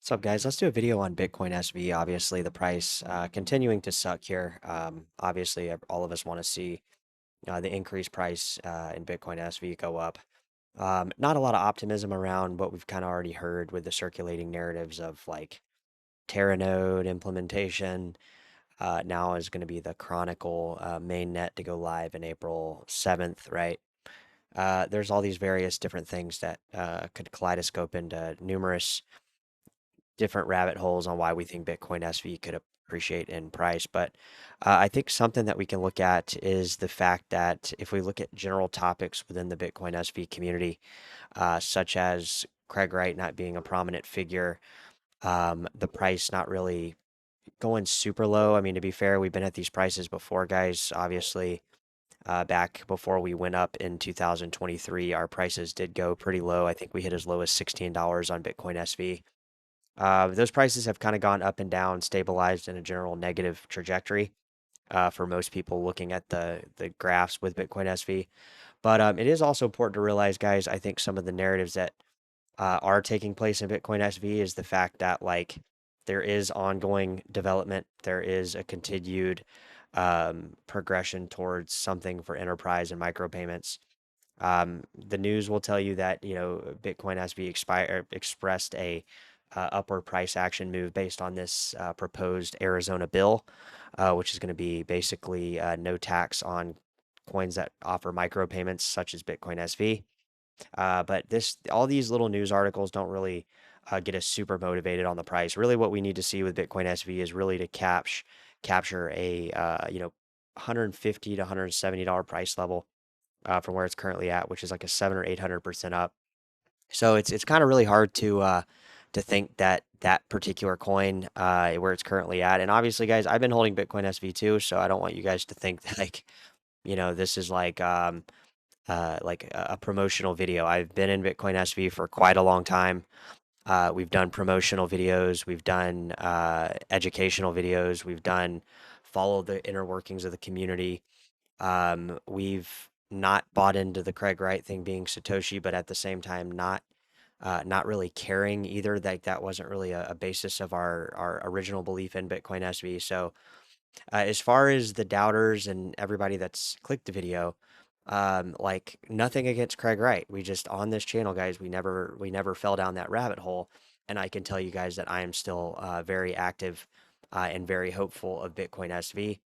What's up, guys? Let's do a video on Bitcoin SV. Obviously, the price continuing to suck here. Obviously, all of us want to see the increased price in Bitcoin SV go up. Not a lot of optimism around what we've kind of already heard with the circulating narratives of like Terranode implementation. Now is going to be the Chronicle mainnet to go live in April 7th, right? There's all these various different things that could kaleidoscope into numerous different rabbit holes on why we think Bitcoin SV could appreciate in price. But I think something that we can look at is the fact that if we look at general topics within the Bitcoin SV community, such as Craig Wright not being a prominent figure, the price not really going super low. I mean, to be fair, we've been at these prices before, guys. Obviously, back before we went up in 2023, our prices did go pretty low. I think we hit as low as $16 on Bitcoin SV. Those prices have kind of gone up and down, stabilized in a general negative trajectory for most people looking at the graphs with Bitcoin SV. But it is also important to realize, guys, I think some of the narratives that are taking place in Bitcoin SV is the fact that like there is ongoing development, there is a continued progression towards something for enterprise and micropayments. The news will tell you that, Bitcoin has to be expressed a upward price action move based on this proposed Arizona bill, which is going to be basically no tax on coins that offer micropayments such as Bitcoin SV. But all these little news articles don't really get us super motivated on the price. Really, what we need to see with Bitcoin SV is really to capture a $150 to $170 price level from where it's currently at, which is like a 700 or 800% up. So it's kind of really hard to think that that particular coin where it's currently at. And obviously, guys, I've been holding Bitcoin SV too, so I don't want you guys to think that like this is like a promotional video. I've been in Bitcoin SV for quite a long time. We've done promotional videos, we've done educational videos, we've done follow the inner workings of the community. We've not bought into the Craig Wright thing being Satoshi, but at the same time, not really caring either. That wasn't really a basis of our original belief in Bitcoin SV. So, as far as the doubters and everybody that's clicked the video, like nothing against Craig Wright. We just on this channel, guys, we never fell down that rabbit hole. And I can tell you guys that I am still very active and very hopeful of Bitcoin SV.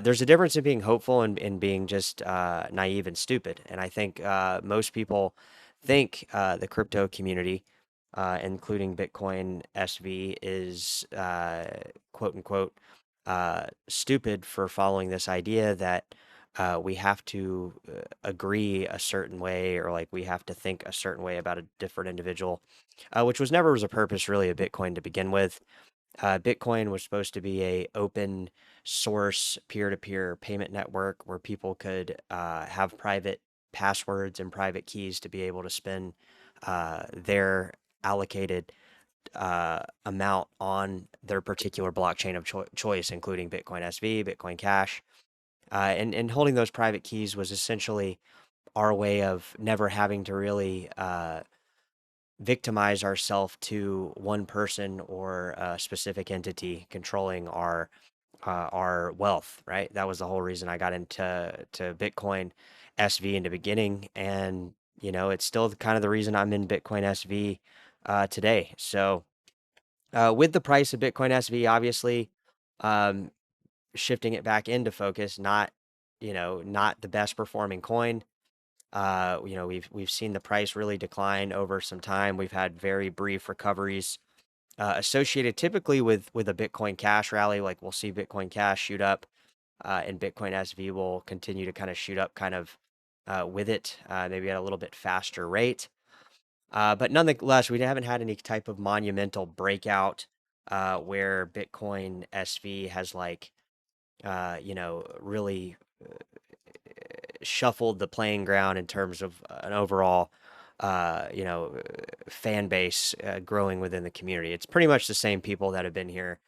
There's a difference in being hopeful and being just naive and stupid. And I think most people think the crypto community, including Bitcoin SV, is quote unquote stupid for following this idea that we have to agree a certain way or like we have to think a certain way about a different individual, which was never was a purpose really of Bitcoin to begin with. Bitcoin was supposed to be a open source peer-to-peer payment network where people could have private passwords and private keys to be able to spend their allocated amount on their particular blockchain of choice, including Bitcoin SV, Bitcoin Cash. And holding those private keys was essentially our way of never having to really victimize ourselves to one person or a specific entity controlling our wealth, right? That was the whole reason I got into Bitcoin SV in the beginning, and it's still kind of the reason I'm in Bitcoin SV today. So with the price of Bitcoin SV, obviously, um, shifting it back into focus, not the best performing coin. We've seen the price really decline over some time. We've had very brief recoveries associated typically with a Bitcoin Cash rally. Like we'll see Bitcoin Cash shoot up, and Bitcoin SV will continue to kind of shoot up, kind of with it, maybe at a little bit faster rate. But nonetheless, we haven't had any type of monumental breakout where Bitcoin SV has like really shuffled the playing ground in terms of an overall, fan base growing within the community. It's pretty much the same people that have been here.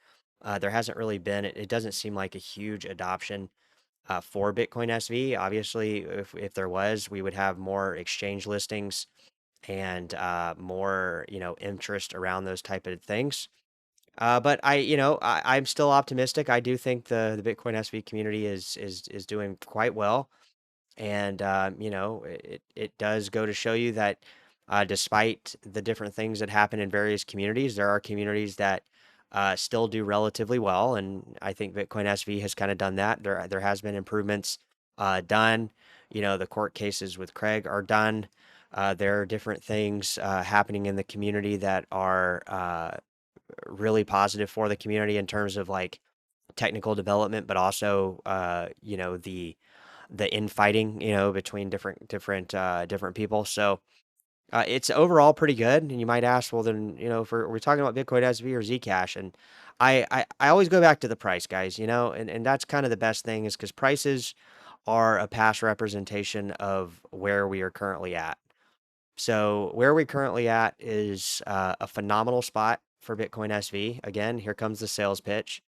There hasn't really been, it doesn't seem like a huge adoption for Bitcoin SV. Obviously, if there was, we would have more exchange listings and more, interest around those type of things. But I'm still optimistic. I do think the Bitcoin SV community is doing quite well. And it does go to show you that despite the different things that happen in various communities, there are communities that still do relatively well. And I think Bitcoin SV has kind of done that. There has been improvements done. The court cases with Craig are done. There are different things happening in the community that are really positive for the community in terms of like technical development, but also the infighting, between different people. So it's overall pretty good. And you might ask, well, then, if we're talking about Bitcoin SV or Zcash, and I always go back to the price, guys. And that's kind of the best thing is because prices are a past representation of where we are currently at. So where we currently at is a phenomenal spot for Bitcoin SV. Again, here comes the sales pitch.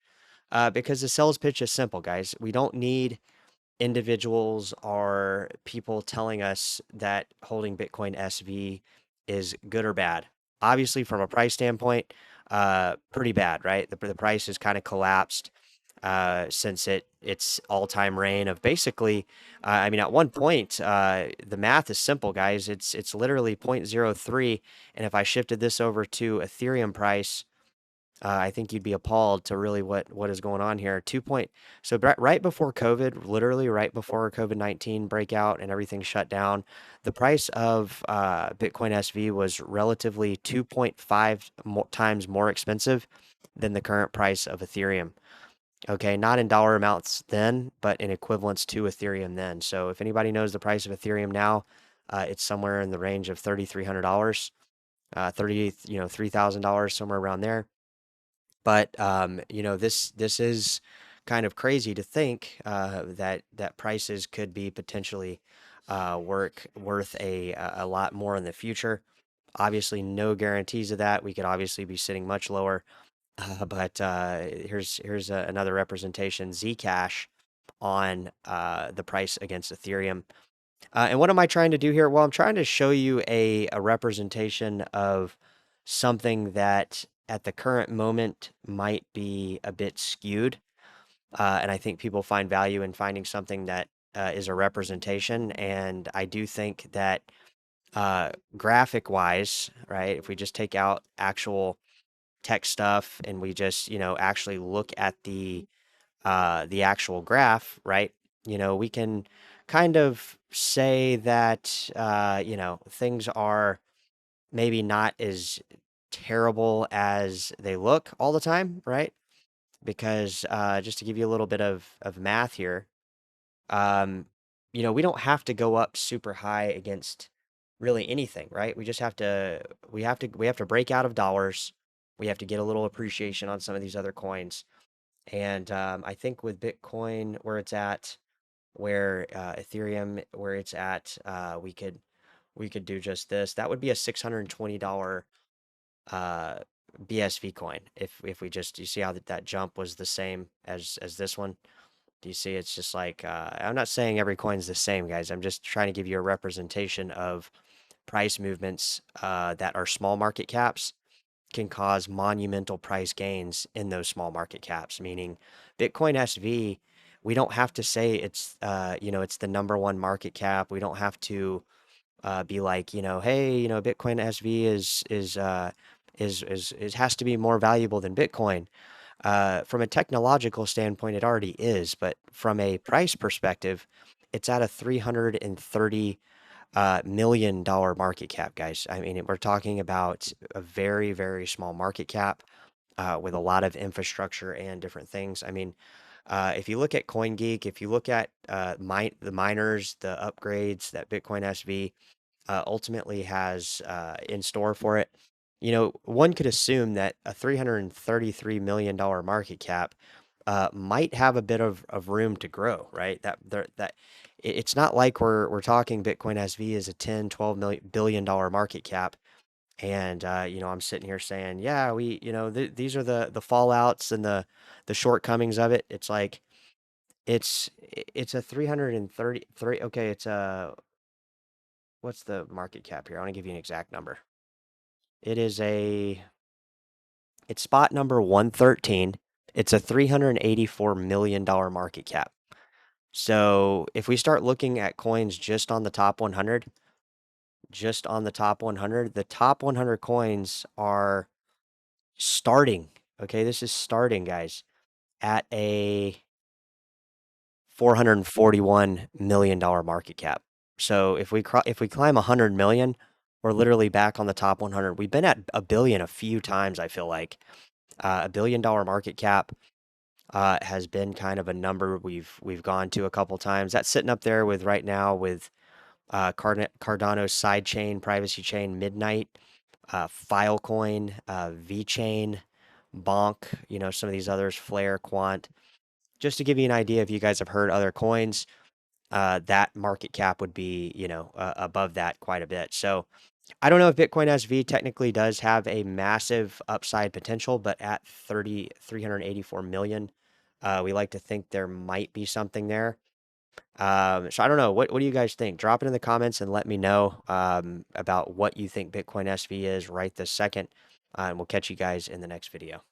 Because the sales pitch is simple, guys. We don't need individuals or people telling us that holding Bitcoin SV is good or bad. Obviously, from a price standpoint, pretty bad, right? The price has kind of collapsed since its all-time reign of basically, I mean, at one point, the math is simple, guys. It's literally 0.03, and if I shifted this over to Ethereum price, I think you'd be appalled to really what is going on here. So right before COVID, literally right before COVID-19 breakout and everything shut down, the price of Bitcoin SV was relatively 2.5 times more expensive than the current price of Ethereum. Okay, not in dollar amounts then, but in equivalence to Ethereum then. So if anybody knows the price of Ethereum now, it's somewhere in the range of $3,300, 30, $3,000, somewhere around there. But this is kind of crazy to think that prices could be potentially worth a lot more in the future. Obviously, no guarantees of that. We could obviously be sitting much lower. But here's another representation, Zcash, on the price against Ethereum. And what am I trying to do here? Well, I'm trying to show you a representation of something that at the current moment might be a bit skewed. And I think people find value in finding something that is a representation. And I do think that graphic wise, right, if we just take out actual tech stuff and we just, actually look at the actual graph, right? We can kind of say that things are maybe not as terrible as they look all the time, right? Because just to give you a little bit of math here, um, we don't have to go up super high against really anything, right? We have to break out of dollars. We have to get a little appreciation on some of these other coins. And I think with Bitcoin where it's at, where Ethereum where it's at, we could do just this. That would be a $620 uh, BSV coin. If we just you see how that jump was the same as this one. Do you see? It's just like I'm not saying every coin's the same, guys. I'm just trying to give you a representation of price movements that are small market caps can cause monumental price gains in those small market caps, meaning Bitcoin SV, we don't have to say it's the number one market cap. We don't have to be like, hey, Bitcoin SV is has to be more valuable than Bitcoin. From a technological standpoint, it already is, but from a price perspective, it's at a 330 $1 million market cap, guys. I mean, we're talking about a very, very small market cap with a lot of infrastructure and different things. I mean, if you look at CoinGeek, if you look at the miners, the upgrades that Bitcoin SV ultimately has in store for it, one could assume that a $333 million market cap might have a bit of room to grow, right? It's not like we're talking Bitcoin SV is a 10, 12 billion dollar market cap. And I'm sitting here saying, yeah, these are the fallouts and the shortcomings of it. It's like it's a 333. Okay, it's a what's the market cap here? I want to give you an exact number. It is a it's spot number 113. It's a $384 million market cap. So if we start looking at coins just on the top 100, the top 100 coins are starting. Okay, this is starting, guys, at a $441 million market cap. So if we climb 100 million, we're literally back on the top 100. We've been at a billion a few times, I feel like. $1 billion market cap has been kind of a number we've gone to a couple times. That's sitting up there with right now with Cardano's sidechain, privacy chain, Midnight, Filecoin, VeChain, Bonk, some of these others, Flare, Quant. Just to give you an idea, if you guys have heard other coins, that market cap would be, above that quite a bit. So I don't know if Bitcoin SV technically does have a massive upside potential, but at 384 million, we like to think there might be something there. So I don't know. What do you guys think? Drop it in the comments and let me know about what you think Bitcoin SV is right this second. And we'll catch you guys in the next video.